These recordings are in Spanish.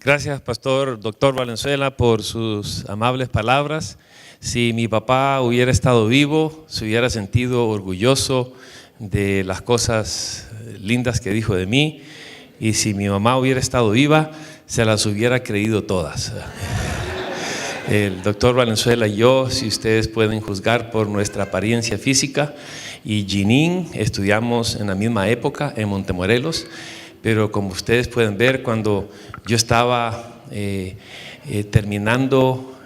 Gracias, Pastor Doctor Valenzuela, por sus amables palabras. Si mi papá hubiera estado vivo, se hubiera sentido orgulloso de las cosas lindas que dijo de mí. Y si mi mamá hubiera estado viva, se las hubiera creído todas. El doctor Valenzuela y yo, si ustedes pueden juzgar por nuestra apariencia física, y Ginín, estudiamos en la misma época en Montemorelos, pero como ustedes pueden ver, cuando yo estaba terminando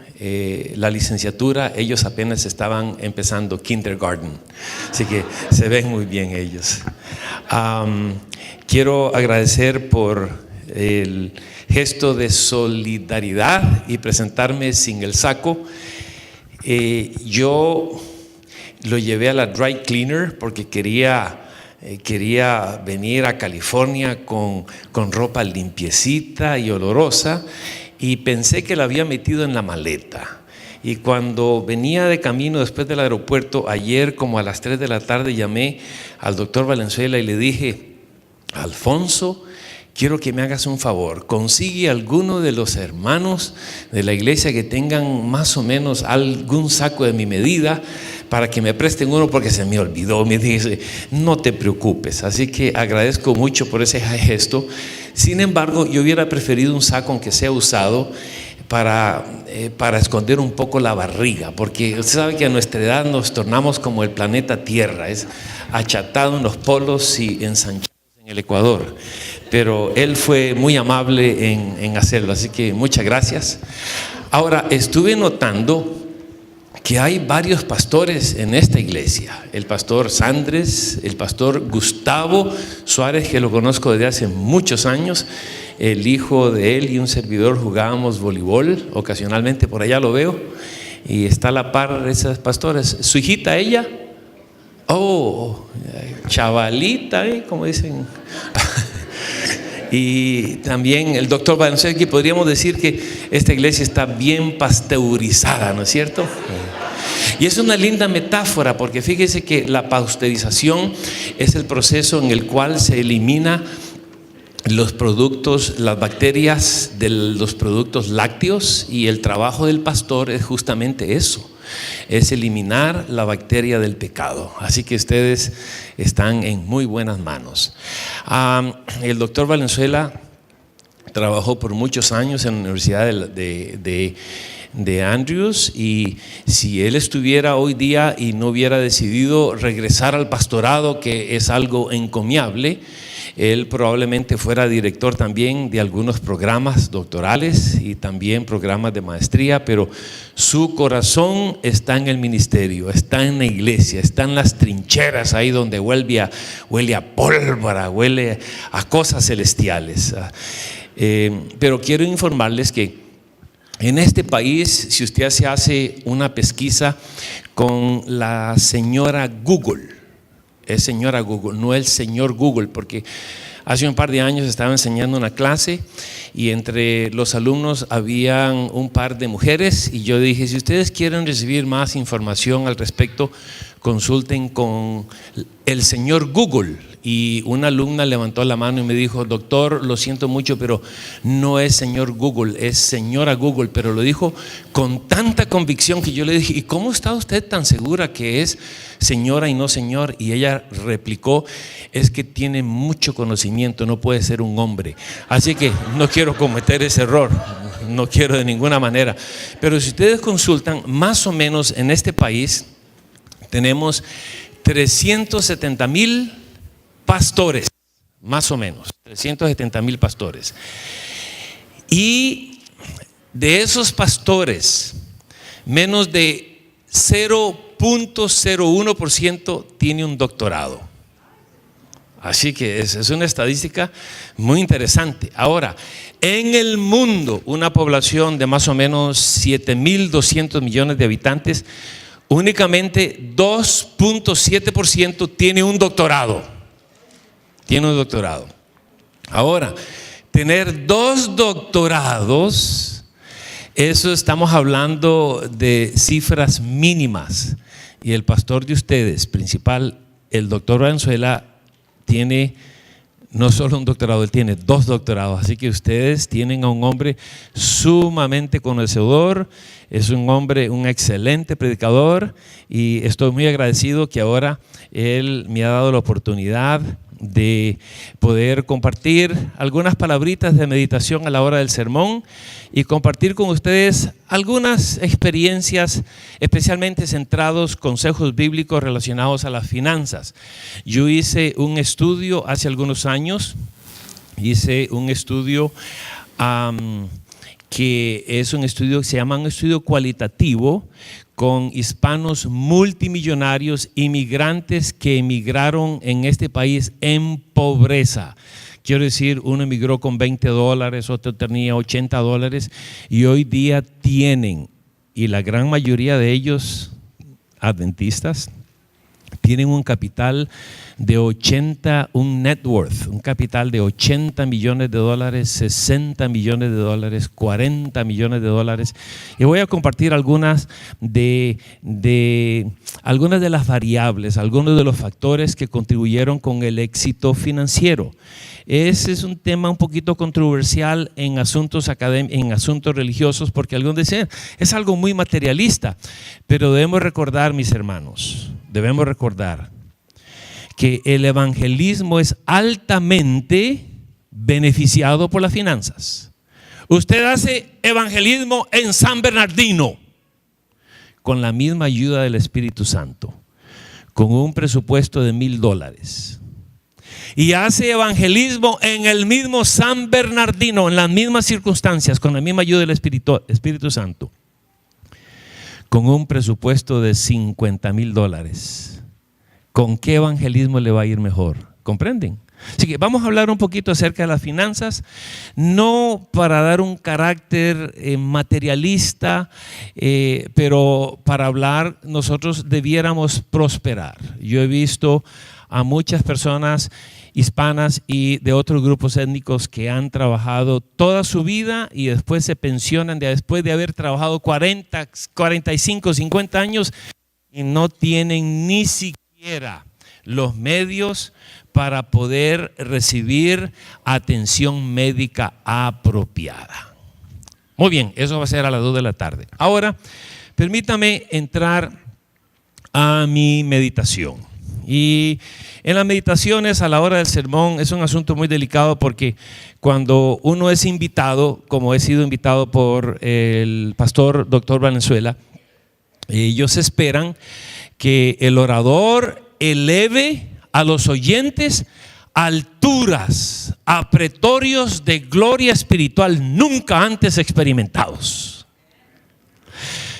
la licenciatura, ellos apenas estaban empezando kindergarten, así que se ven muy bien ellos. Quiero agradecer por el gesto de solidaridad y presentarme sin el saco. Yo lo llevé a la dry cleaner porque quería venir a California con ropa limpiecita y olorosa, y pensé que la había metido en la maleta. Y cuando venía de camino después del aeropuerto, ayer como a las 3 de la tarde, llamé al doctor Valenzuela y le dije: Alfonso, quiero que me hagas un favor, consigue alguno de los hermanos de la iglesia que tengan más o menos algún saco de mi medida para que me presten uno, porque se me olvidó. Me dice: no te preocupes. Así que agradezco mucho por ese gesto. Sin embargo, yo hubiera preferido un saco, aunque sea usado, para esconder un poco la barriga, porque usted sabe que a nuestra edad nos tornamos como el planeta Tierra, es achatado en los polos y ensanchado en el Ecuador. Pero él fue muy amable en hacerlo, así que muchas gracias. Ahora, estuve notando que hay varios pastores en esta iglesia: el pastor Sandres, el pastor Gustavo Suárez, que lo conozco desde hace muchos años. El hijo de él y un servidor jugábamos voleibol, ocasionalmente por allá lo veo, y está a la par de esas pastores. Su hijita, ella, chavalita, como dicen. Y también el doctor Valenzuela, que podríamos decir que esta iglesia está bien pasteurizada, ¿no es cierto? Y es una linda metáfora, porque fíjese que la pasteurización es el proceso en el cual se elimina los productos, las bacterias de los productos lácteos, y el trabajo del pastor es justamente eso, es eliminar la bacteria del pecado. Así que ustedes están en muy buenas manos. El doctor Valenzuela trabajó por muchos años en la Universidad de Andrews, y si él estuviera hoy día y no hubiera decidido regresar al pastorado, que es algo encomiable, él probablemente fuera director también de algunos programas doctorales y también programas de maestría, pero su corazón está en el ministerio, está en la iglesia, está en las trincheras, ahí donde huele a pólvora, huele a cosas celestiales. Pero quiero informarles que en este país, si usted se hace una pesquisa con la señora Google, es señora Google, no el señor Google, porque hace un par de años estaba enseñando una clase y entre los alumnos habían un par de mujeres, y yo dije: si ustedes quieren recibir más información al respecto, consulten con el señor Google. Y una alumna levantó la mano y me dijo: doctor, lo siento mucho, pero no es señor Google, es señora Google. Pero lo dijo con tanta convicción que yo le dije: ¿y cómo está usted tan segura que es señora y no señor? Y ella replicó: es que tiene mucho conocimiento, no puede ser un hombre. Así que no quiero cometer ese error, no quiero de ninguna manera. Pero si ustedes consultan, más o menos en este país tenemos 370,000 pastores, más o menos 370,000 pastores. Y de esos pastores, menos de 0.01% tiene un doctorado. Así que es una estadística muy interesante. Ahora, en el mundo, una población de más o menos 7.200 millones de habitantes, únicamente 2.7% tiene un doctorado. Tiene un doctorado. Ahora, tener 2 doctorados, eso estamos hablando de cifras mínimas. Y el pastor de ustedes, principal, el doctor Valenzuela, tiene No solo un doctorado, él tiene 2 doctorados, así que ustedes tienen a un hombre sumamente conocedor, es un hombre, un excelente predicador, y estoy muy agradecido que ahora él me ha dado la oportunidad de poder compartir algunas palabritas de meditación a la hora del sermón y compartir con ustedes algunas experiencias especialmente centrados, consejos bíblicos relacionados a las finanzas. Yo hice un estudio hace algunos años, que es un estudio que se llama un estudio cualitativo con hispanos multimillonarios, inmigrantes que emigraron en este país en pobreza. Quiero decir, uno emigró con $20, otro tenía $80 y hoy día tienen, y la gran mayoría de ellos adventistas, tienen un capital de un net worth, un capital de $80 millones, $60 millones, $40 millones. Y voy a compartir algunas de las variables, algunos de los factores que contribuyeron con el éxito financiero. Ese es un tema un poquito controversial en asuntos religiosos, porque algunos dicen es algo muy materialista, pero debemos recordar, mis hermanos, que el evangelismo es altamente beneficiado por las finanzas. Usted hace evangelismo en San Bernardino con la misma ayuda del Espíritu Santo, con un presupuesto de $1,000. Y hace evangelismo en el mismo San Bernardino, en las mismas circunstancias, con la misma ayuda del Espíritu Santo, con un presupuesto de $50,000. ¿Con qué evangelismo le va a ir mejor? ¿Comprenden? Así que vamos a hablar un poquito acerca de las finanzas, no para dar un carácter materialista, pero para hablar, nosotros debiéramos prosperar. Yo he visto a muchas personas hispanas y de otros grupos étnicos que han trabajado toda su vida y después se pensionan después de haber trabajado 40, 45, 50 años y no tienen ni siquiera los medios para poder recibir atención médica apropiada. Muy bien, eso va a ser a las 2 de la tarde. Ahora, permítame entrar a mi meditación. Y en las meditaciones a la hora del sermón es un asunto muy delicado, porque cuando uno es invitado, como he sido invitado por el pastor Dr. Valenzuela, ellos esperan que el orador eleve a los oyentes alturas, a pretorios de gloria espiritual nunca antes experimentados.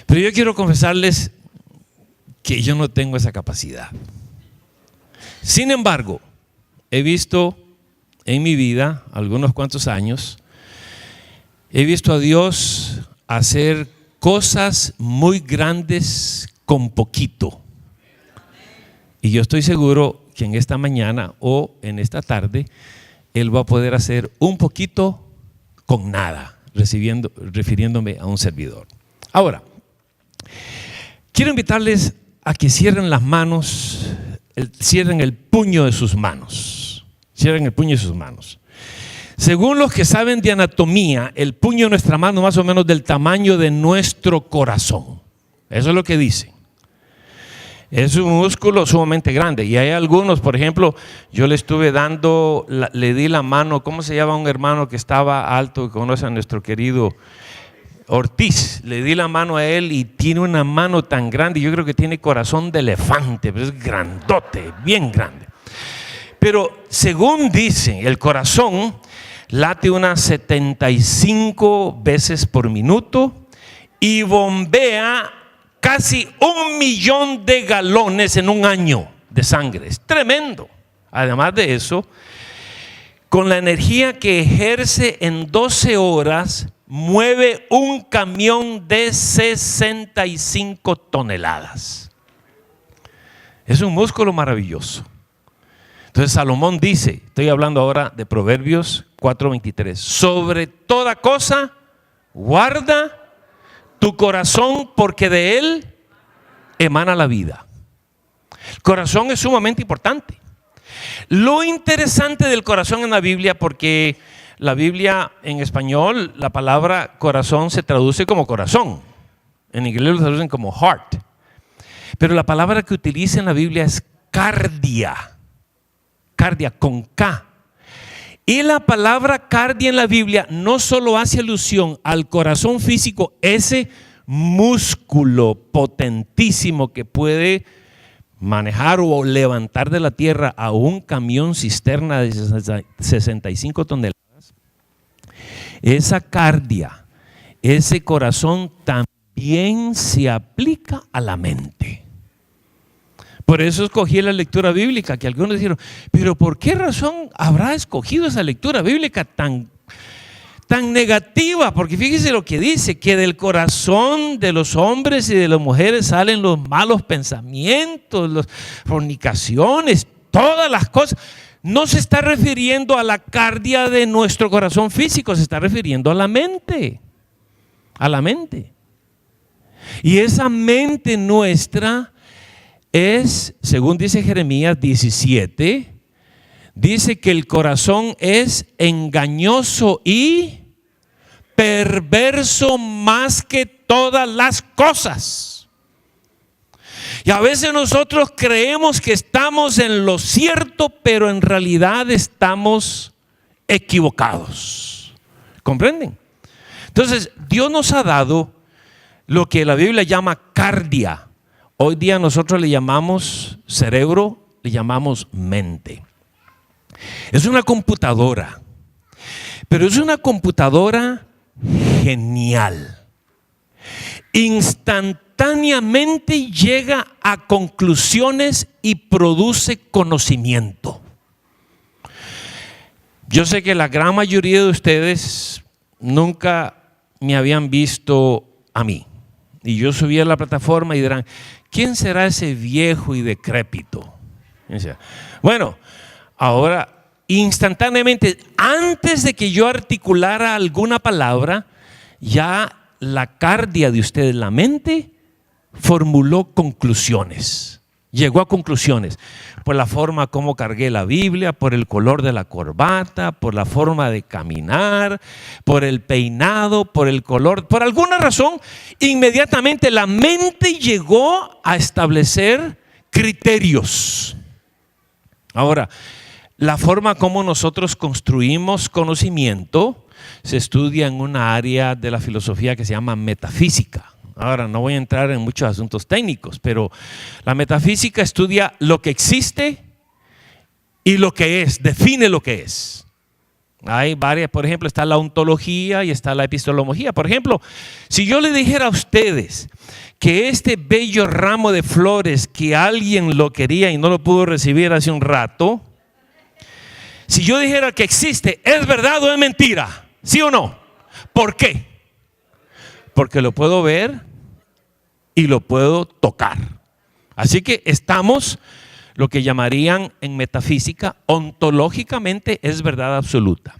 Pero yo quiero confesarles que yo no tengo esa capacidad. Sin embargo, he visto en mi vida, algunos cuantos años, he visto a Dios hacer cosas muy grandes con poquito. Y yo estoy seguro que en esta mañana o en esta tarde, Él va a poder hacer un poquito con nada, refiriéndome a un servidor. Ahora, quiero invitarles a que cierren las manos, cierren el puño de sus manos. Cierren el puño de sus manos. Según los que saben de anatomía, el puño de nuestra mano más o menos del tamaño de nuestro corazón. Eso es lo que dicen. Es un músculo sumamente grande. Y hay algunos, por ejemplo, yo le di la mano, ¿cómo se llama un hermano que estaba alto, que conoce a nuestro querido Ortiz? Le di la mano a él y tiene una mano tan grande, yo creo que tiene corazón de elefante, pero es grandote, bien grande. Pero según dicen, el corazón late unas 75 veces por minuto y bombea casi 1 millón de galones en un año de sangre. Es tremendo. Además de eso, con la energía que ejerce en 12 horas, mueve un camión de 65 toneladas. Es un músculo maravilloso. Entonces Salomón dice, estoy hablando ahora de Proverbios 4:23, sobre toda cosa guarda tu corazón, porque de él emana la vida. El corazón es sumamente importante. Lo interesante del corazón en la Biblia, porque la Biblia en español, la palabra corazón se traduce como corazón. En inglés lo traducen como heart. Pero la palabra que utiliza en la Biblia es cardia. Cardia con K. Y la palabra cardia en la Biblia no solo hace alusión al corazón físico, ese músculo potentísimo que puede manejar o levantar de la tierra a un camión cisterna de 65 toneladas. Esa cardia, ese corazón también se aplica a la mente. Por eso escogí la lectura bíblica, que algunos dijeron, pero ¿por qué razón habrá escogido esa lectura bíblica tan negativa? Porque fíjese lo que dice, que del corazón de los hombres y de las mujeres salen los malos pensamientos, las fornicaciones, todas las cosas. No se está refiriendo a la cardia de nuestro corazón físico, se está refiriendo a la mente. A la mente. Y esa mente nuestra es, según dice Jeremías 17, dice que el corazón es engañoso y perverso más que todas las cosas. Y a veces nosotros creemos que estamos en lo cierto, pero en realidad estamos equivocados. ¿Comprenden? Entonces, Dios nos ha dado lo que la Biblia llama cardia. Hoy día nosotros le llamamos cerebro, le llamamos mente. Es una computadora, pero es una computadora genial. Instantáneamente llega a conclusiones y produce conocimiento. Yo sé que la gran mayoría de ustedes nunca me habían visto a mí. Y yo subí a la plataforma y dirán, ¿quién será ese viejo y decrépito? Bueno, ahora instantáneamente, antes de que yo articulara alguna palabra, ya la cardia de ustedes, la mente, formuló conclusiones. Llegó a conclusiones por la forma como cargué la Biblia, por el color de la corbata, por la forma de caminar, por el peinado, por el color. Por alguna razón, inmediatamente la mente llegó a establecer criterios. Ahora, la forma como nosotros construimos conocimiento se estudia en una área de la filosofía que se llama metafísica. Ahora, no voy a entrar en muchos asuntos técnicos, pero la metafísica estudia lo que existe y lo que es, define lo que es. Hay varias, por ejemplo, está la ontología y está la epistemología. Por ejemplo, si yo le dijera a ustedes que este bello ramo de flores que alguien lo quería y no lo pudo recibir hace un rato, si yo dijera que existe, ¿es verdad o es mentira? ¿Sí o no? ¿Por qué? Porque lo puedo ver y lo puedo tocar. Así que estamos, lo que llamarían en metafísica, ontológicamente es verdad absoluta.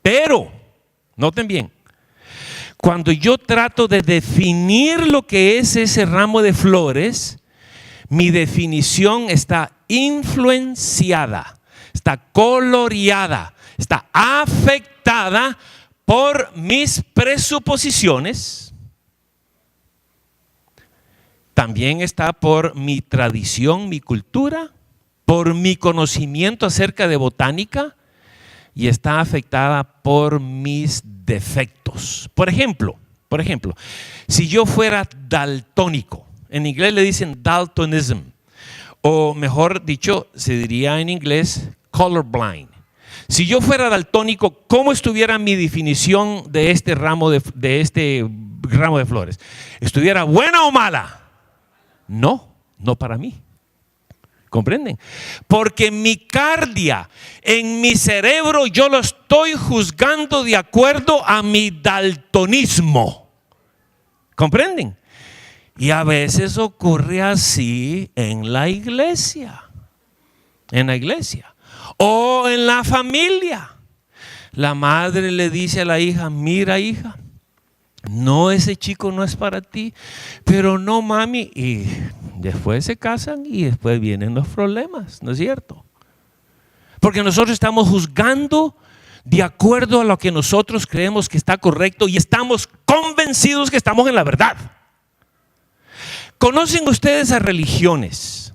Pero, noten bien, cuando yo trato de definir lo que es ese ramo de flores, mi definición está influenciada, está coloreada, está afectada por mis presuposiciones. También está por mi tradición, mi cultura, por mi conocimiento acerca de botánica y está afectada por mis defectos. Por ejemplo, si yo fuera daltónico, en inglés le dicen daltonism, o mejor dicho, se diría en inglés colorblind. Si yo fuera daltónico, ¿cómo estuviera mi definición de este ramo de flores? ¿Estuviera buena o mala? No, no para mí. ¿Comprenden? Porque mi cardia, en mi cerebro, yo lo estoy juzgando de acuerdo a mi daltonismo. ¿Comprenden? Y a veces ocurre así en la iglesia. En la iglesia. O en la familia. La madre le dice a la hija, mira hija, no, ese chico no es para ti. Pero no, mami, y Después se casan y después vienen los problemas, ¿no es cierto? Porque nosotros estamos juzgando de acuerdo a lo que nosotros creemos que está correcto y estamos convencidos que estamos en la verdad. ¿Conocen ustedes a religiones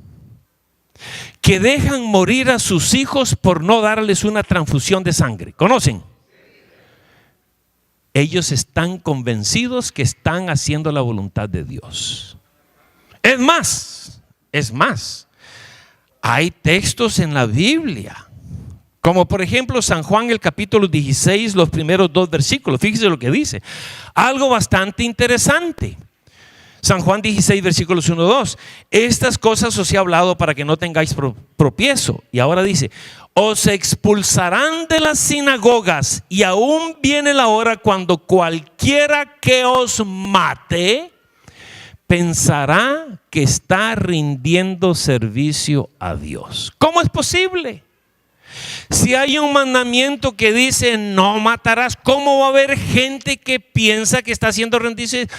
que dejan morir a sus hijos por no darles una transfusión de sangre? ¿Conocen? Ellos están convencidos que están haciendo la voluntad de Dios. Es más, hay textos en la Biblia, como por ejemplo San Juan el capítulo 16, los primeros 2 versículos. Fíjese lo que dice, algo bastante interesante. San Juan 16, versículos 1, 2. Estas cosas os he hablado para que no tengáis tropiezo. Y ahora dice, os expulsarán de las sinagogas y aún viene la hora cuando cualquiera que os mate pensará que está rindiendo servicio a Dios. ¿Cómo es posible? Si hay un mandamiento que dice no matarás, ¿cómo va a haber gente que piensa que está haciendo rendirse?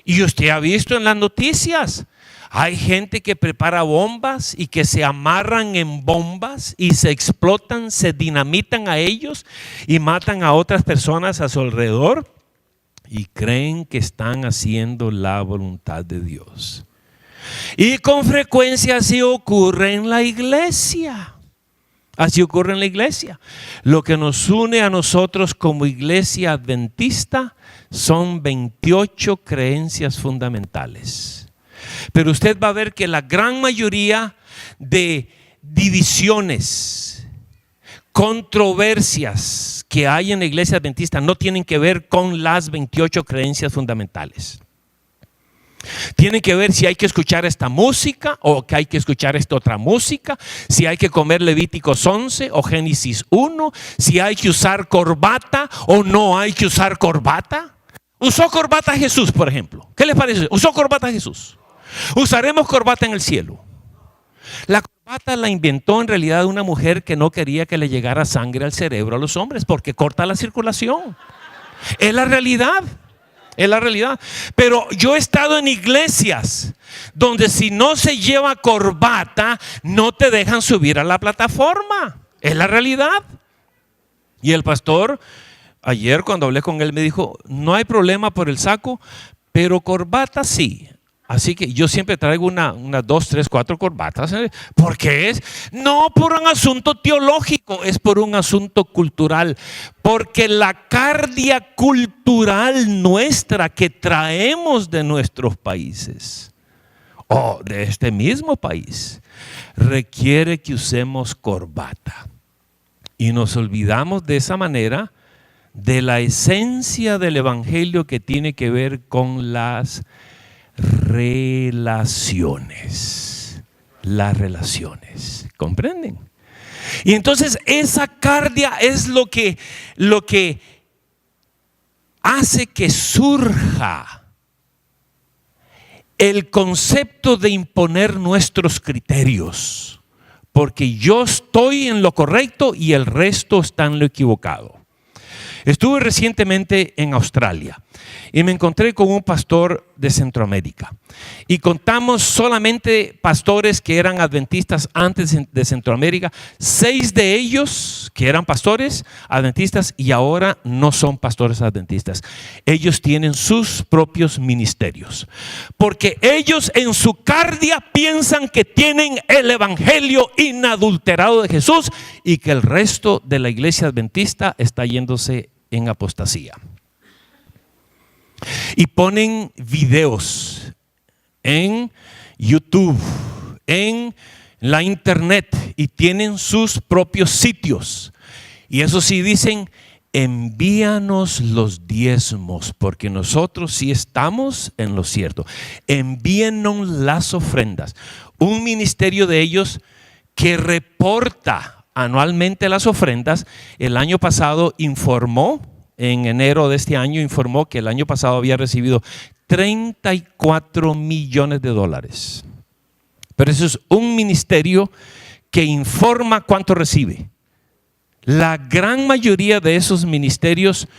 Y usted ha visto en las noticias, hay gente que prepara bombas y que se amarran en bombas y se explotan, se dinamitan a ellos y matan a otras personas a su alrededor y creen que están haciendo la voluntad de Dios. Y con frecuencia así ocurre en la iglesia. Así ocurre en la iglesia. Lo que nos une a nosotros como iglesia adventista son 28 creencias fundamentales. Pero usted va a ver que la gran mayoría de divisiones, controversias que hay en la iglesia adventista no tienen que ver con las 28 creencias fundamentales. Tienen que ver si hay que escuchar esta música o que hay que escuchar esta otra música, si hay que comer Levíticos 11 o Génesis 1, si hay que usar corbata o no hay que usar corbata. ¿Usó corbata Jesús, por ejemplo? ¿Qué les parece? ¿Usó corbata Jesús? ¿Usaremos corbata en el cielo? La corbata la inventó en realidad una mujer que no quería que le llegara sangre al cerebro a los hombres porque corta la circulación. Es la realidad. Es la realidad. Pero yo he estado en iglesias donde si no se lleva corbata no te dejan subir a la plataforma. Es la realidad. Y el pastor ayer cuando hablé con él me dijo, no hay problema por el saco, pero corbata sí. Así que yo siempre traigo una 2, 3, 4 corbatas. ¿Por qué es? No por un asunto teológico, es por un asunto cultural. Porque la cardia cultural nuestra que traemos de nuestros países, o de este mismo país, requiere que usemos corbata. Y nos olvidamos de esa manera de la esencia del evangelio que tiene que ver con las relaciones. Las relaciones. ¿Comprenden? Y entonces esa cardia es lo que hace que surja el concepto de imponer nuestros criterios. Porque yo estoy en lo correcto y el resto está en lo equivocado. Estuve recientemente en Australia y me encontré con un pastor de Centroamérica y contamos solamente pastores que eran adventistas antes de Centroamérica, 6 de ellos que eran pastores adventistas y ahora no son pastores adventistas. Ellos tienen sus propios ministerios porque ellos en su cardia piensan que tienen el evangelio inadulterado de Jesús y que el resto de la iglesia adventista está yéndose en apostasía. Y ponen videos en YouTube, en la internet y tienen sus propios sitios. Y eso sí dicen, envíanos los diezmos porque nosotros sí estamos en lo cierto. Envíennos las ofrendas. Un ministerio de ellos que reporta anualmente las ofrendas, el año pasado informó, en enero de este año informó que el año pasado había recibido $34 millones. Pero eso es un ministerio que informa cuánto recibe. La gran mayoría de esos ministerios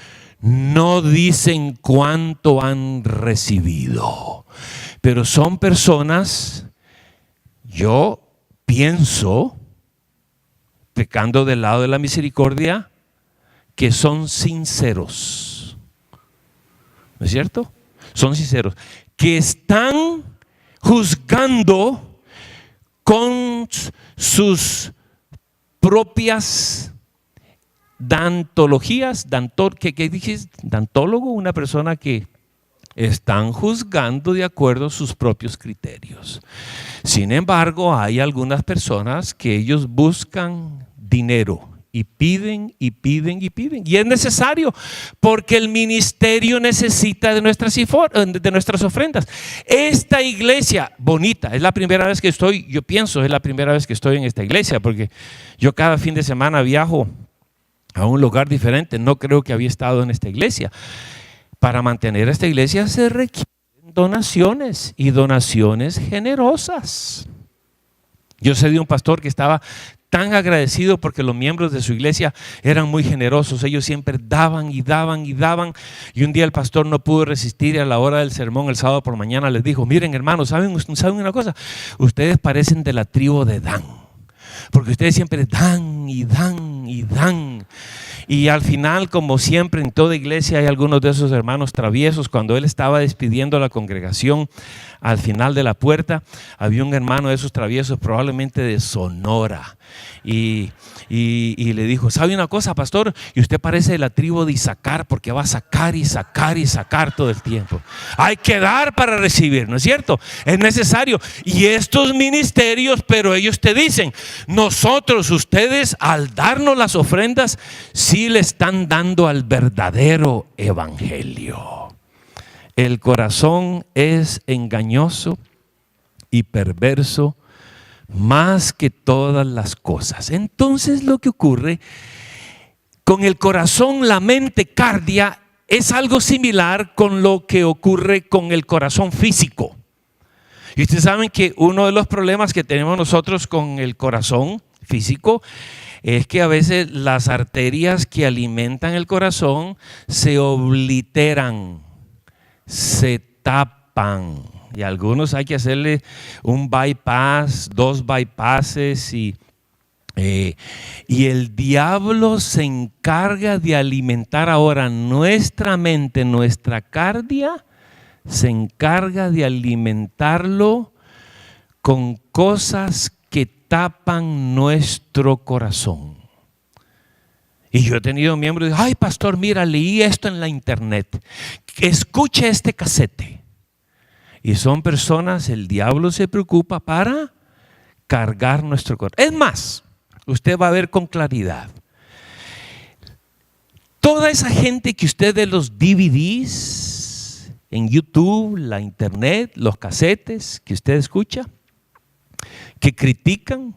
no dicen cuánto han recibido, pero son personas Yo pienso, pecando del lado de la misericordia, que son sinceros. ¿No es cierto? Son sinceros. Que están juzgando con sus propias dantologías. ¿Qué dijiste? Dantólogo, una persona que están juzgando de acuerdo a sus propios criterios. Sin embargo, hay algunas personas que ellos buscan dinero y piden y piden y piden. Y es necesario porque el ministerio necesita de nuestras ofrendas. Esta iglesia bonita, es la primera vez que estoy, yo pienso, es la primera vez que estoy en esta iglesia, porque yo cada fin de semana viajo a un lugar diferente. No creo que había estado en esta iglesia. Para mantener esta iglesia se requieren donaciones y donaciones generosas. Yo sé de un pastor que estaba tan agradecido porque los miembros de su iglesia eran muy generosos. Ellos siempre daban y daban y daban. Y un día el pastor no pudo resistir y a la hora del sermón el sábado por mañana les dijo: miren, hermanos, ¿saben una cosa? Ustedes parecen de la tribu de Dan, porque ustedes siempre dan y dan y dan. Y al final, como siempre en toda iglesia, hay algunos de esos hermanos traviesos. Cuando él estaba despidiendo a la congregación, al final de la puerta, había un hermano de esos traviesos, probablemente de Sonora. Y le dijo: ¿sabe una cosa, pastor? Y usted parece de la tribu de Isaacar, porque va a sacar y sacar y sacar todo el tiempo. Hay que dar para recibir, ¿no es cierto? Es necesario. Y estos ministerios, pero ellos te dicen: nosotros, ustedes, al darnos las ofrendas, sí le están dando al verdadero evangelio. El corazón es engañoso y perverso más que todas las cosas. Entonces lo que ocurre con el corazón, la mente cardia, es algo similar con lo que ocurre con el corazón físico. Y ustedes saben que uno de los problemas que tenemos nosotros con el corazón físico es que a veces las arterias que alimentan el corazón se obliteran, se tapan. Y a algunos hay que hacerle un bypass, 2 bypasses y el diablo se encarga de alimentar ahora nuestra mente, nuestra cardia, se encarga de alimentarlo con cosas que tapan nuestro corazón. Y yo he tenido miembros que dicen: ay, pastor, mira, leí esto en la internet, escuche este casete. Y son personas, el diablo se preocupa para cargar nuestro corazón. Es más, usted va a ver con claridad, toda esa gente que usted ve los DVDs en YouTube, la internet, los casetes que usted escucha, que critican.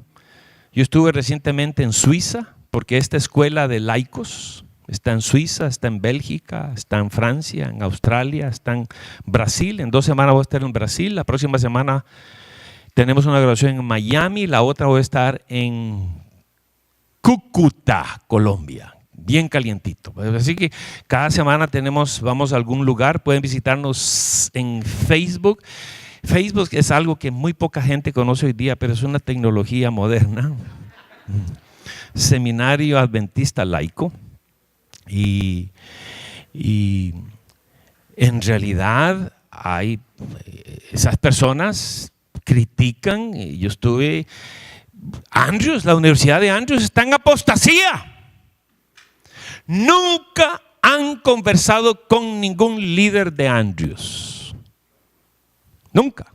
Yo estuve recientemente en Suiza, porque esta escuela de laicos está en Suiza, está en Bélgica, está en Francia, en Australia, está en Brasil. En 2 semanas voy a estar en Brasil. La próxima semana tenemos una graduación en Miami. La otra voy a estar en Cúcuta, Colombia. Bien calientito. Así que cada semana vamos a algún lugar. Pueden visitarnos en Facebook. Facebook es algo que muy poca gente conoce hoy día, pero es una tecnología moderna. Seminario Adventista Laico. Y en realidad hay esas personas critican. Yo estuve Andrews, la Universidad de Andrews está en apostasía. Nunca han conversado con ningún líder de Andrews. Nunca.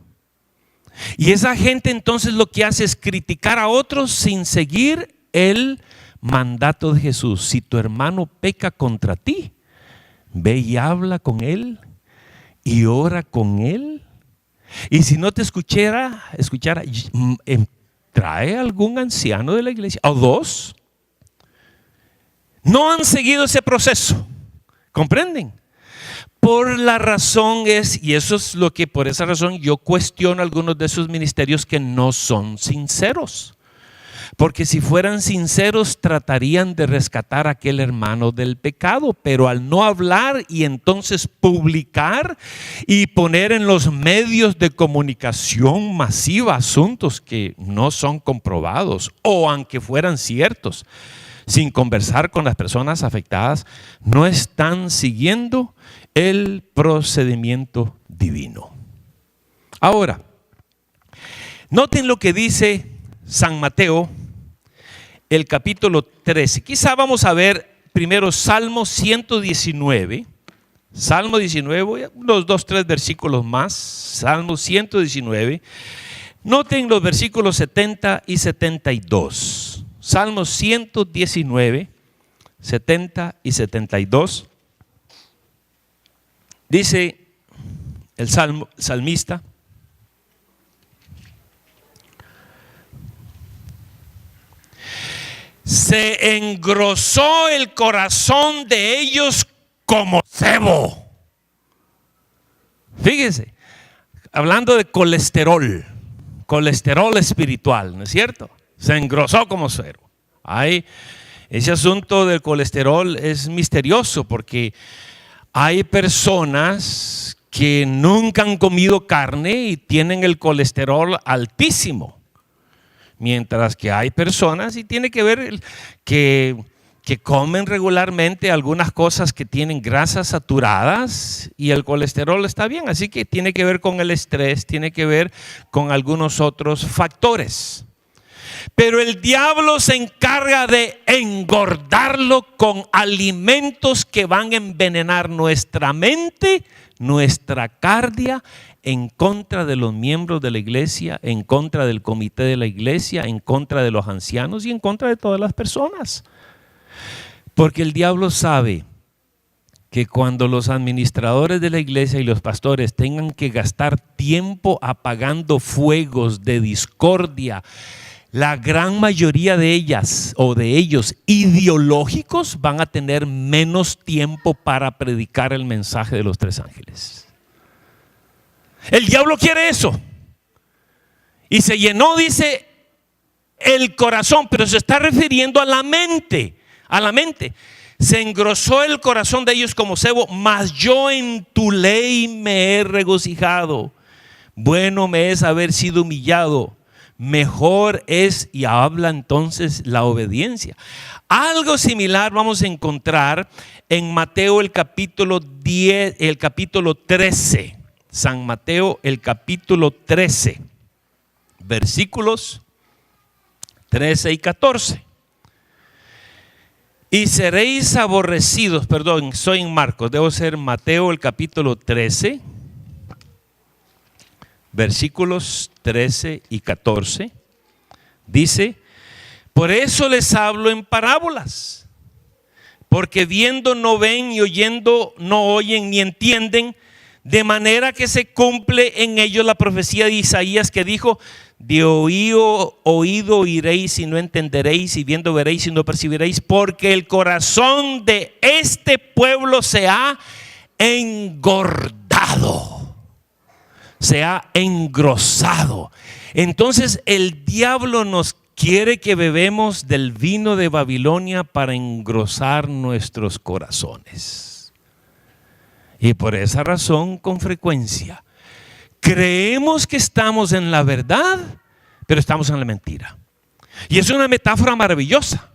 Y esa gente entonces lo que hace es criticar a otros sin seguir el mandato de Jesús. Si tu hermano peca contra ti, ve y habla con él y ora con él. Y si no te escuchara, trae algún anciano de la iglesia o 2. No han seguido ese proceso. ¿Comprenden? Por la razón y eso es lo que por esa razón yo cuestiono algunos de esos ministerios que no son sinceros. Porque si fueran sinceros tratarían de rescatar a aquel hermano del pecado, pero al no hablar y entonces publicar y poner en los medios de comunicación masiva asuntos que no son comprobados o aunque fueran ciertos, sin conversar con las personas afectadas, no están siguiendo el procedimiento divino. Ahora, noten lo que dice San Mateo, el capítulo 13. Quizá vamos a ver primero Salmo 119. Salmo 19, unos 2-3 versículos más. Salmo 119. Noten los versículos 70 y 72. Salmo 119, 70 y 72. Dice el salmista: se engrosó el corazón de ellos como cebo. Fíjese, hablando de colesterol espiritual, ¿no es cierto? Se engrosó como cebo. Ese asunto del colesterol es misterioso porque hay personas que nunca han comido carne y tienen el colesterol altísimo. Mientras que hay personas, y tiene que ver que comen regularmente algunas cosas que tienen grasas saturadas y el colesterol está bien. Así que tiene que ver con el estrés, tiene que ver con algunos otros factores. Pero el diablo se encarga de engordarlo con alimentos que van a envenenar nuestra mente, nuestra cardia, en contra de los miembros de la iglesia, en contra del comité de la iglesia, en contra de los ancianos y en contra de todas las personas. Porque el diablo sabe que cuando los administradores de la iglesia y los pastores tengan que gastar tiempo apagando fuegos de discordia, la gran mayoría de ellas o de ellos ideológicos van a tener menos tiempo para predicar el mensaje de los tres ángeles. El diablo quiere eso. Y se llenó, dice, el corazón, pero se está refiriendo a la mente. A la mente. Se engrosó el corazón de ellos como cebo, mas yo en tu ley me he regocijado. Bueno me es haber sido humillado. Mejor es, y habla entonces, la obediencia. Algo similar vamos a encontrar en Mateo el capítulo 10, el capítulo 13. San Mateo el capítulo 13, versículos 13 y 14. Y seréis aborrecidos, perdón, soy en Marcos, debo ser Mateo el capítulo 13, versículos 13 y 14. Dice: por eso les hablo en parábolas, porque viendo no ven y oyendo no oyen ni entienden, de manera que se cumple en ellos la profecía de Isaías que dijo: de oído oiréis y no entenderéis, y viendo veréis y no percibiréis, porque el corazón de este pueblo se ha engordado, se ha engrosado. Entonces el diablo nos quiere que bebemos del vino de Babilonia para engrosar nuestros corazones. Y por esa razón, con frecuencia, creemos que estamos en la verdad, pero estamos en la mentira. Y es una metáfora maravillosa.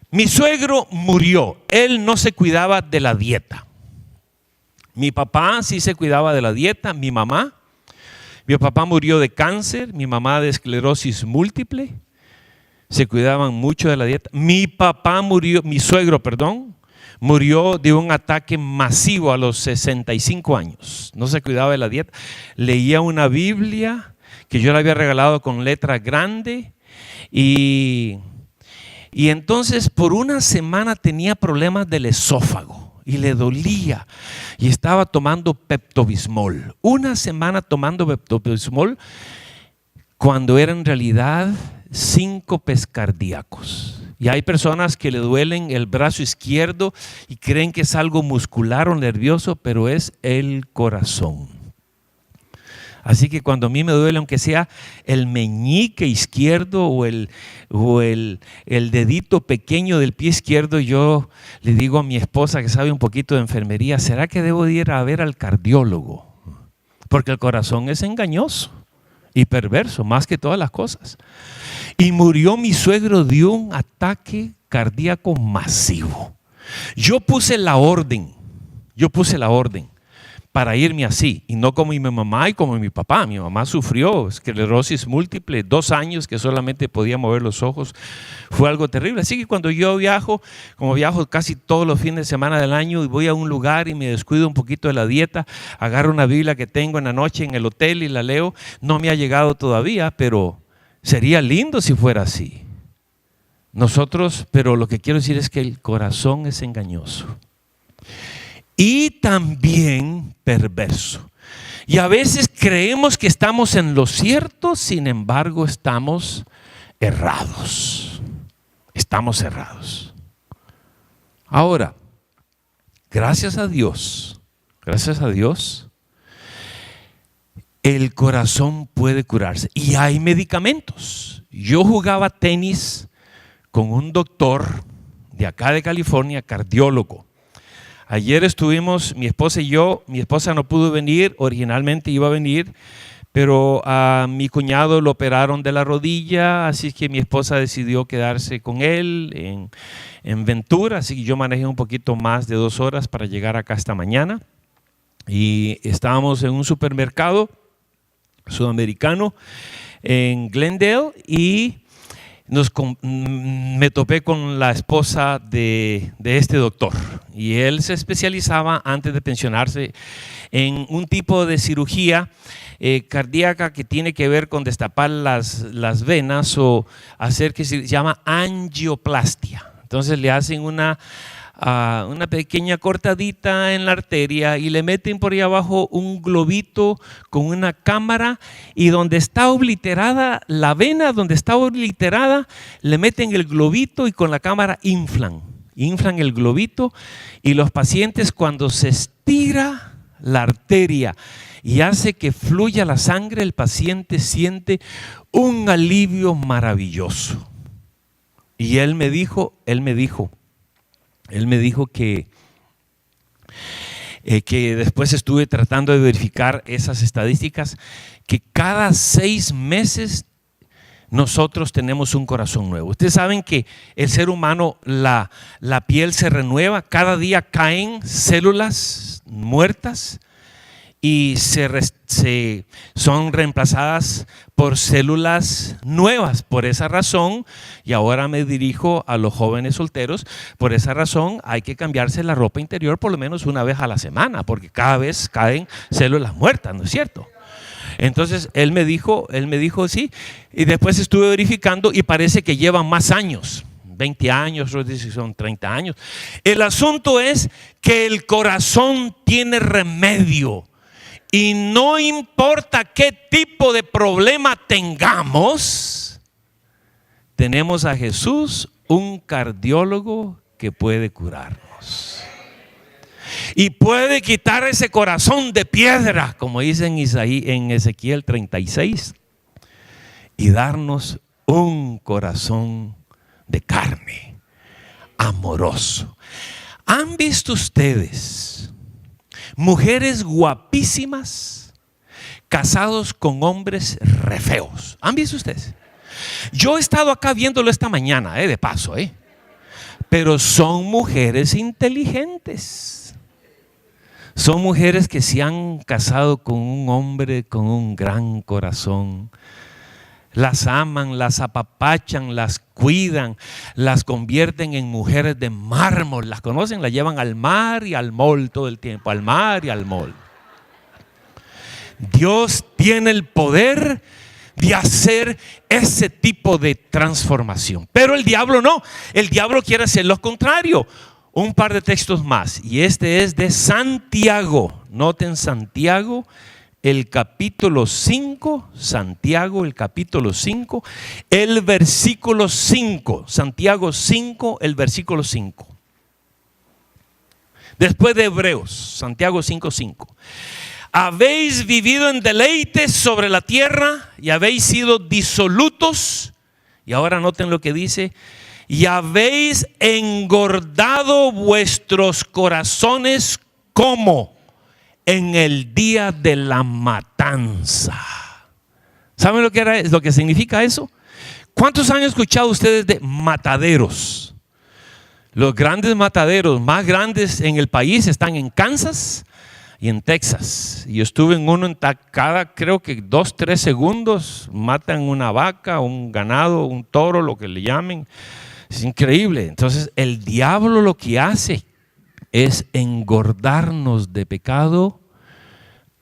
Mi suegro murió. Él no se cuidaba de la dieta. Mi papá sí se cuidaba de la dieta. Mi papá murió de cáncer. Mi mamá de esclerosis múltiple. Se cuidaban mucho de la dieta. Mi suegro, murió de un ataque masivo a los 65 años. No se cuidaba de la dieta. Leía una Biblia que yo le había regalado con letra grande. Y entonces por una semana tenía problemas del esófago y le dolía. Y estaba tomando Pepto-Bismol. Una semana tomando Pepto-Bismol cuando era en realidad síncopes cardíacos. Y hay personas que le duelen el brazo izquierdo y creen que es algo muscular o nervioso, pero es el corazón. Así que cuando a mí me duele, aunque sea el meñique izquierdo o el dedito pequeño del pie izquierdo, yo le digo a mi esposa que sabe un poquito de enfermería, ¿será que debo ir a ver al cardiólogo? Porque el corazón es engañoso y perverso, más que todas las cosas. Y murió mi suegro de un ataque cardíaco masivo. Yo puse la orden para irme así, y no como mi mamá y como mi papá. Mi mamá sufrió esclerosis múltiple, 2 años que solamente podía mover los ojos. Fue algo terrible. Así que cuando yo viajo, como viajo casi todos los fines de semana del año y voy a un lugar y me descuido un poquito de la dieta, agarro una Biblia que tengo en la noche en el hotel y la leo. No me ha llegado todavía, pero sería lindo si fuera así. Pero lo que quiero decir es que el corazón es engañoso y también perverso. Y a veces creemos que estamos en lo cierto, sin embargo estamos errados. Estamos errados. Ahora, gracias a Dios, el corazón puede curarse y hay medicamentos. Yo jugaba tenis con un doctor de acá de California, cardiólogo. Ayer estuvimos, mi esposa y yo, mi esposa no pudo venir, originalmente iba a venir, pero a mi cuñado lo operaron de la rodilla, así que mi esposa decidió quedarse con él en Ventura, así que yo manejé un poquito más de 2 horas para llegar acá esta mañana. Y estábamos en un supermercado sudamericano en Glendale y me topé con la esposa de este doctor, y él se especializaba antes de pensionarse en un tipo de cirugía cardíaca que tiene que ver con destapar las venas o hacer que se llama angioplastia. Entonces le hacen una pequeña cortadita en la arteria y le meten por ahí abajo un globito con una cámara, y donde está obliterada la vena, donde está obliterada, le meten el globito y con la cámara inflan el globito, y los pacientes, cuando se estira la arteria y hace que fluya la sangre, el paciente siente un alivio maravilloso. Y él me dijo que después estuve tratando de verificar esas estadísticas, que cada 6 meses nosotros tenemos un corazón nuevo. Ustedes saben que el ser humano, la piel se renueva, cada día caen células muertas y son reemplazadas por células nuevas. Por esa razón, y ahora me dirijo a los jóvenes solteros, por esa razón hay que cambiarse la ropa interior por lo menos una vez a la semana, porque cada vez caen células muertas, ¿no es cierto? Entonces él me dijo sí, y después estuve verificando y parece que llevan más años, 20 años, otros dicen que son 30 años. El asunto es que el corazón tiene remedio. Y no importa qué tipo de problema tengamos, tenemos a Jesús, un cardiólogo que puede curarnos. Y puede quitar ese corazón de piedra, como dice en Ezequiel 36, y darnos un corazón de carne, amoroso. ¿Han visto ustedes mujeres guapísimas casados con hombres re feos? ¿Han visto ustedes? Yo he estado acá viéndolo esta mañana, de paso, pero son mujeres inteligentes. Son mujeres que se han casado con un hombre con un gran corazón. Las aman, las apapachan, las cuidan, las convierten en mujeres de mármol. Las conocen, las llevan al mar y al mall todo el tiempo, al mar y al mall. Dios tiene el poder de hacer ese tipo de transformación, pero el diablo no. El diablo quiere hacer lo contrario. Un par de textos más, y este es de Santiago. Noten Santiago, el capítulo 5, Santiago, el capítulo 5, el versículo 5, Santiago 5, el versículo 5. Después de Hebreos, Santiago 5, 5. Habéis vivido en deleites sobre la tierra y habéis sido disolutos. Y ahora noten lo que dice. Y habéis engordado vuestros corazones como en el día de la matanza. ¿Saben lo que significa eso? ¿Cuántos han escuchado ustedes de mataderos? Los grandes mataderos más grandes en el país están en Kansas y en Texas. Yo estuve en uno, cada creo que 2-3 segundos matan una vaca, un ganado, un toro, lo que le llamen. Es increíble. Entonces el diablo lo que hace es engordarnos de pecado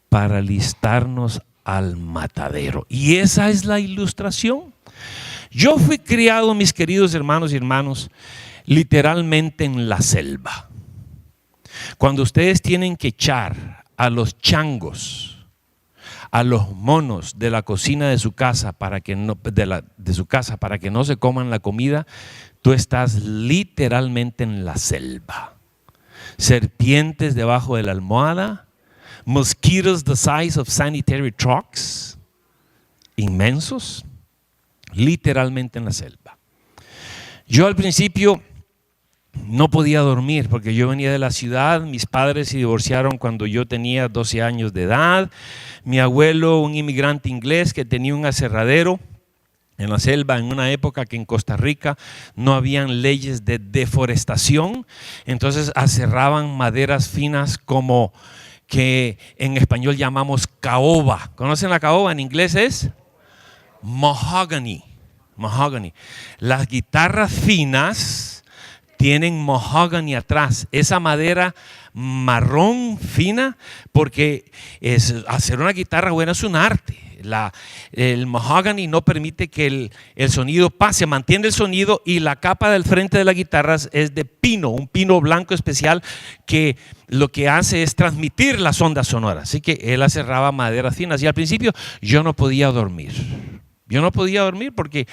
para alistarnos al matadero. Y esa es la ilustración. Yo fui criado, mis queridos hermanos y hermanas, literalmente en la selva. Cuando ustedes tienen que echar a los changos, a los monos de la cocina de su casa para que no, de su casa para que no se coman la comida, tú estás literalmente en la selva. Serpientes debajo de la almohada, mosquitos the size of sanitary trucks, inmensos, literalmente en la selva. Yo al principio no podía dormir porque yo venía de la ciudad. Mis padres se divorciaron cuando yo tenía 12 años de edad. Mi abuelo, un inmigrante inglés que tenía un aserradero en la selva, en una época que en Costa Rica no habían leyes de deforestación. Entonces aserraban maderas finas como que en español llamamos caoba. ¿Conocen la caoba? En inglés es mahogany. Mahogany. Las guitarras finas tienen mahogany atrás, esa madera marrón fina, porque hacer una guitarra buena es un arte. El mahogany no permite que el sonido pase, mantiene el sonido, y la capa del frente de las guitarras es de pino, un pino blanco especial que lo que hace es transmitir las ondas sonoras. Así que él aserraba maderas finas y al principio yo no podía dormir. Yo no podía dormir porque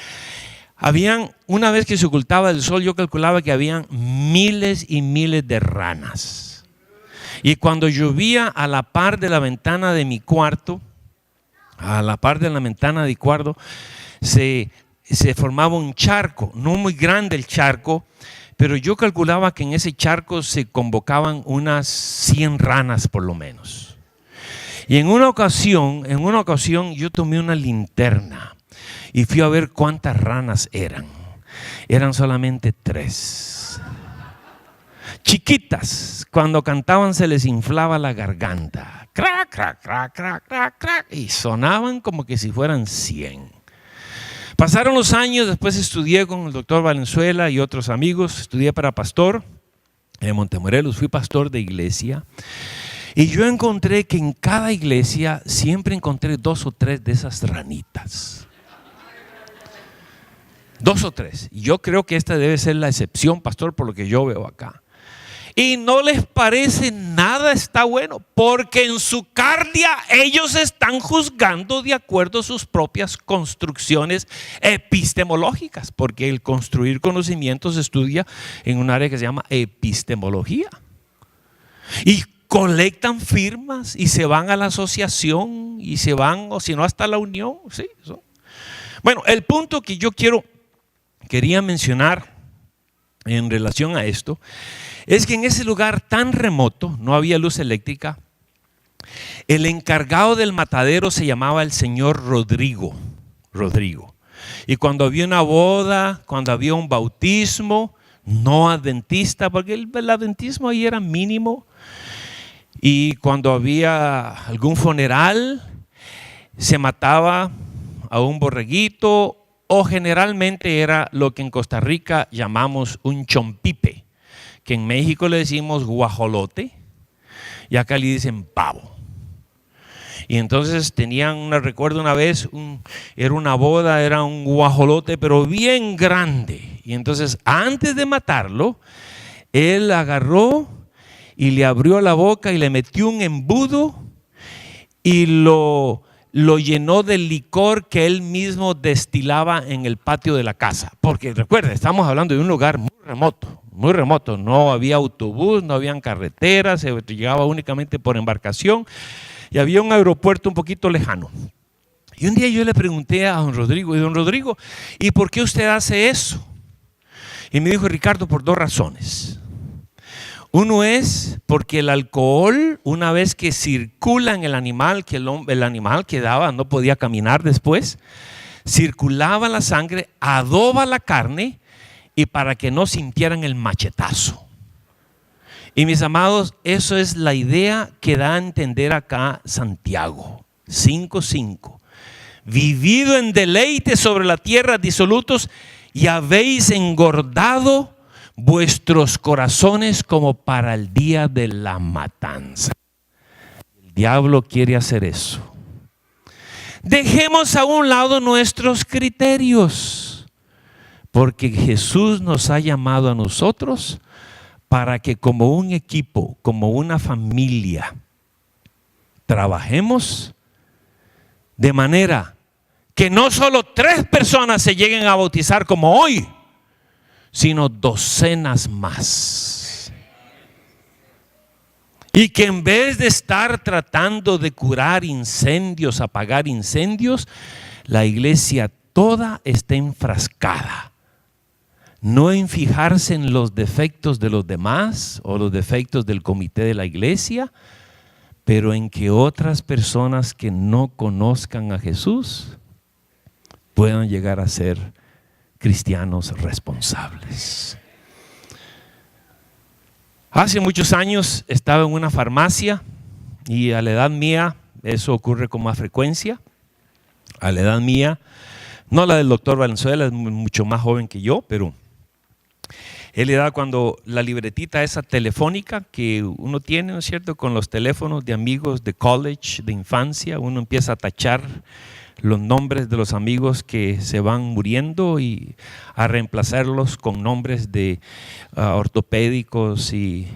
una vez que se ocultaba el sol, yo calculaba que habían miles y miles de ranas. Y cuando llovía a la par de la ventana de mi cuarto, se formaba un charco, no muy grande el charco, pero yo calculaba que en ese charco se convocaban unas 100 ranas por lo menos. Y en una ocasión yo tomé una linterna y fui a ver cuántas ranas eran. Eran solamente 3. Chiquitas, cuando cantaban se les inflaba la garganta. Crac, crac, crac, crac, crac, crac. Y sonaban como que si fueran 100. Pasaron los años, después estudié con el doctor Valenzuela y otros amigos. Estudié para pastor en Montemorelos, fui pastor de iglesia. Y yo encontré que en cada iglesia siempre encontré 2 o 3 de esas ranitas. 2 o 3. Y yo creo que esta debe ser la excepción, pastor, por lo que yo veo acá. Y no les parece nada está bueno, porque en su cardia ellos están juzgando de acuerdo a sus propias construcciones epistemológicas, porque el construir conocimiento se estudia en un área que se llama epistemología. Y colectan firmas y se van a la asociación y se van, o si no, hasta la unión. ¿Sí? Bueno, el punto que yo quería mencionar en relación a esto es que en ese lugar tan remoto, no había luz eléctrica, el encargado del matadero se llamaba el señor Rodrigo. Y cuando había una boda, cuando había un bautismo no adventista, porque el adventismo ahí era mínimo, y cuando había algún funeral, se mataba a un borreguito, o generalmente era lo que en Costa Rica llamamos un chompipe, que en México le decimos guajolote y acá le dicen pavo. Y entonces recuerdo una vez, era una boda, era un guajolote pero bien grande. Y entonces antes de matarlo, él agarró y le abrió la boca y le metió un embudo y lo llenó del licor que él mismo destilaba en el patio de la casa. Porque recuerden, estamos hablando de un lugar muy remoto, no había autobús, no habían carreteras, se llegaba únicamente por embarcación. y había un aeropuerto un poquito lejano. Y un día yo le pregunté a don Rodrigo, y don Rodrigo, ¿y por qué usted hace eso? Y me dijo, Ricardo, por dos razones. Uno es porque el alcohol, una vez que circula en el animal, que el animal quedaba, no podía caminar después, circulaba la sangre, adoba la carne y para que no sintieran el machetazo. Y mis amados, eso es la idea que da a entender acá Santiago 5:5. Vivido en deleite sobre la tierra disolutos y habéis engordado vuestros corazones como para el día de la matanza. El diablo quiere hacer eso. Dejemos a un lado nuestros criterios, porque Jesús nos ha llamado a nosotros para que como un equipo, como una familia, trabajemos de manera que no solo 3 personas se lleguen a bautizar como hoy, sino docenas más. Y que en vez de estar tratando de curar incendios, apagar incendios, la iglesia toda esté enfrascada. No en fijarse en los defectos de los demás o los defectos del comité de la iglesia, pero en que otras personas que no conozcan a Jesús puedan llegar a ser cristianos responsables. Hace muchos años estaba en una farmacia y a la edad mía, eso ocurre con más frecuencia, a la edad mía, no la del doctor Valenzuela, es mucho más joven que yo, pero él era cuando la libretita esa telefónica que uno tiene, ¿no es cierto?, con los teléfonos de amigos de college, de infancia, uno empieza a tachar los nombres de los amigos que se van muriendo y a reemplazarlos con nombres de ortopédicos y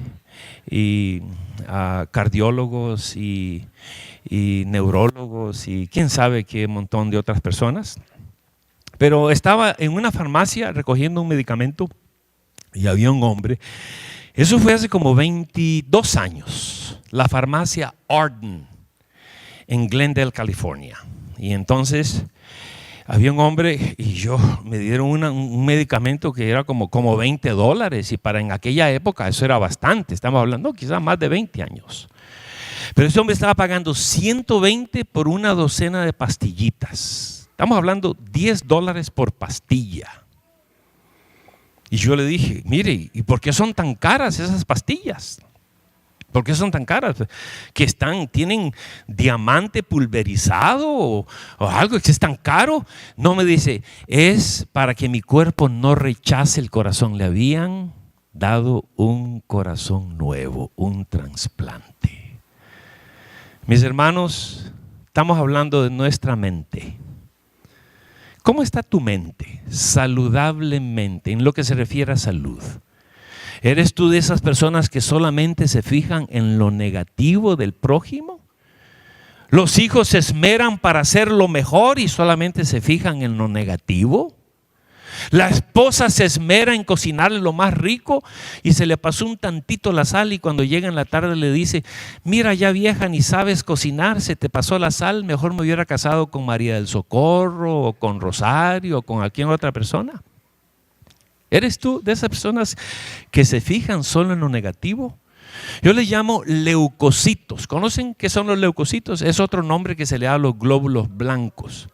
cardiólogos y neurólogos y quién sabe qué montón de otras personas. Pero estaba en una farmacia recogiendo un medicamento y había un hombre, eso fue hace como 22 años, la farmacia Arden en Glendale, California. Y entonces había un hombre y me dieron un medicamento que era como $20 y para en aquella época eso era bastante, estamos hablando quizás más de 20 años. Pero ese hombre estaba pagando $120 por una docena de pastillitas. Estamos hablando $10 por pastilla. Y yo le dije, mire, ¿y por qué son tan caras esas pastillas? ¿Por qué son tan caras? ¿Que tienen diamante pulverizado o algo que es tan caro? No, me dice, es para que mi cuerpo no rechace el corazón. Le habían dado un corazón nuevo, un trasplante. Mis hermanos, estamos hablando de nuestra mente. ¿Cómo está tu mente? Saludablemente, en lo que se refiere a salud. ¿Eres tú de esas personas que solamente se fijan en lo negativo del prójimo? ¿Los hijos se esmeran para hacer lo mejor y solamente se fijan en lo negativo? ¿La esposa se esmera en cocinarle lo más rico y se le pasó un tantito la sal y cuando llega en la tarde le dice, mira ya vieja, ni sabes cocinar, se te pasó la sal, mejor me hubiera casado con María del Socorro o con Rosario o con cualquier otra persona? ¿Eres tú de esas personas que se fijan solo en lo negativo? Yo les llamo leucocitos. ¿Conocen qué son los leucocitos? Es otro nombre que se le da a los glóbulos blancos.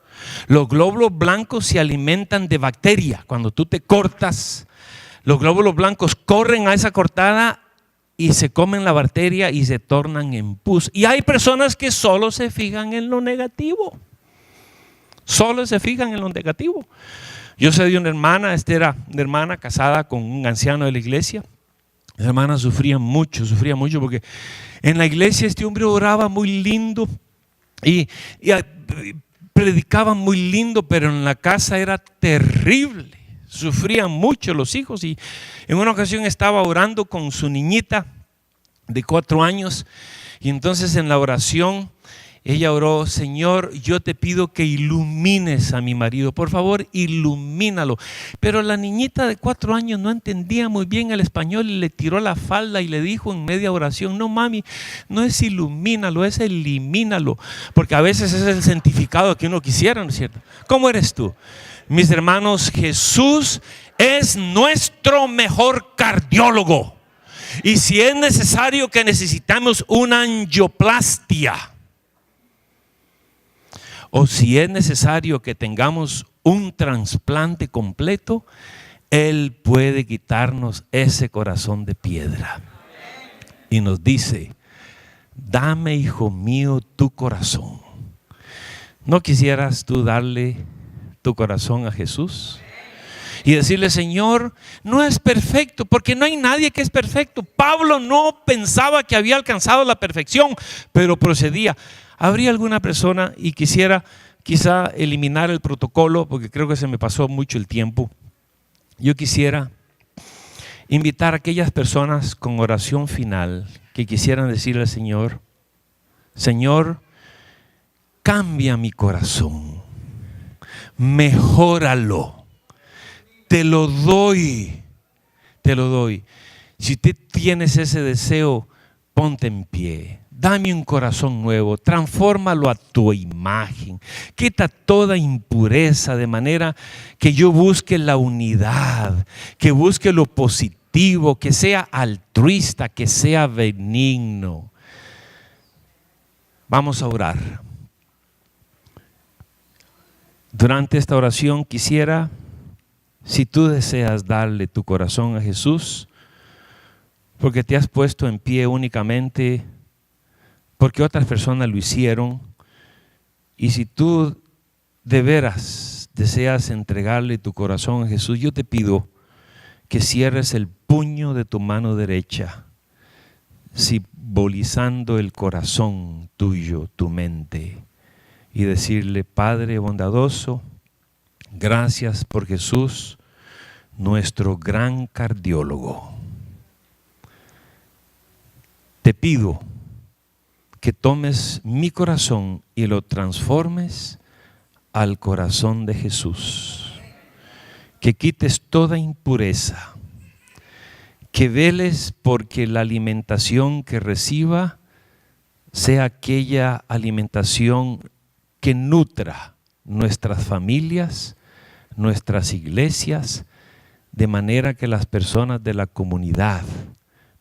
Los glóbulos blancos se alimentan de bacteria. Cuando tú te cortas, los glóbulos blancos corren a esa cortada y se comen la bacteria y se tornan en pus. Y hay personas que solo se fijan en lo negativo. Solo se fijan en lo negativo. Yo sé de una hermana, era una hermana casada con un anciano de la iglesia. La hermana sufría mucho porque en la iglesia este hombre oraba muy lindo y predicaba muy lindo, pero en la casa era terrible. Sufrían mucho los hijos y en una ocasión estaba orando con su niñita de 4 años y entonces en la oración Ella oró: Señor, yo te pido que ilumines a mi marido, por favor, ilumínalo. Pero la niñita de 4 años no entendía muy bien el español y le tiró la falda y le dijo en media oración: no, mami, no es ilumínalo, es elimínalo. Porque a veces es el significado que uno quisiera, ¿no es cierto? ¿Cómo eres tú? Mis hermanos, Jesús es nuestro mejor cardiólogo. Y si es necesario que necesitamos una angioplastia, o si es necesario que tengamos un trasplante completo, Él puede quitarnos ese corazón de piedra. Y nos dice: dame, hijo mío, tu corazón. ¿No quisieras tú darle tu corazón a Jesús? Y decirle: Señor, no es perfecto, porque no hay nadie que es perfecto. Pablo no pensaba que había alcanzado la perfección, pero procedía. ¿Habría alguna persona, y quisiera quizá eliminar el protocolo, porque creo que se me pasó mucho el tiempo? Yo quisiera invitar a aquellas personas con oración final que quisieran decirle al Señor: Señor, cambia mi corazón, mejóralo. Te lo doy, te lo doy. Si usted tienes ese deseo, ponte en pie. Dame un corazón nuevo, transfórmalo a tu imagen. Quita toda impureza, de manera que yo busque la unidad, que busque lo positivo, que sea altruista, que sea benigno. Vamos a orar. Durante esta oración quisiera, si tú deseas darle tu corazón a Jesús, porque te has puesto en pie únicamente porque otras personas lo hicieron, y si tú de veras deseas entregarle tu corazón a Jesús, yo te pido que cierres el puño de tu mano derecha, simbolizando el corazón tuyo, tu mente, y decirle: Padre bondadoso, gracias por Jesús, nuestro gran cardiólogo. Te pido que tomes mi corazón y lo transformes al corazón de Jesús. Que quites toda impureza. Que veles porque la alimentación que reciba sea aquella alimentación que nutra nuestras familias, nuestras iglesias, de manera que las personas de la comunidad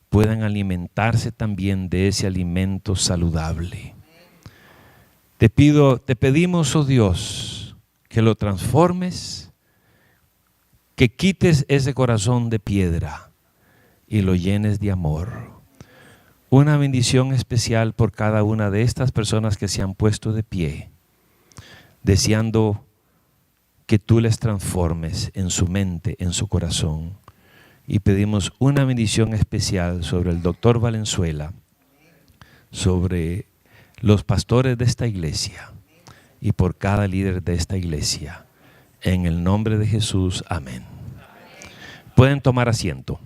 puedan alimentarse también de ese alimento saludable. Te pedimos, oh Dios, que lo transformes, que quites ese corazón de piedra y lo llenes de amor. Una bendición especial por cada una de estas personas que se han puesto de pie, deseando que tú les transformes en su mente, en su corazón. Y pedimos una bendición especial sobre el doctor Valenzuela, sobre los pastores de esta iglesia y por cada líder de esta iglesia. En el nombre de Jesús, amén. Pueden tomar asiento.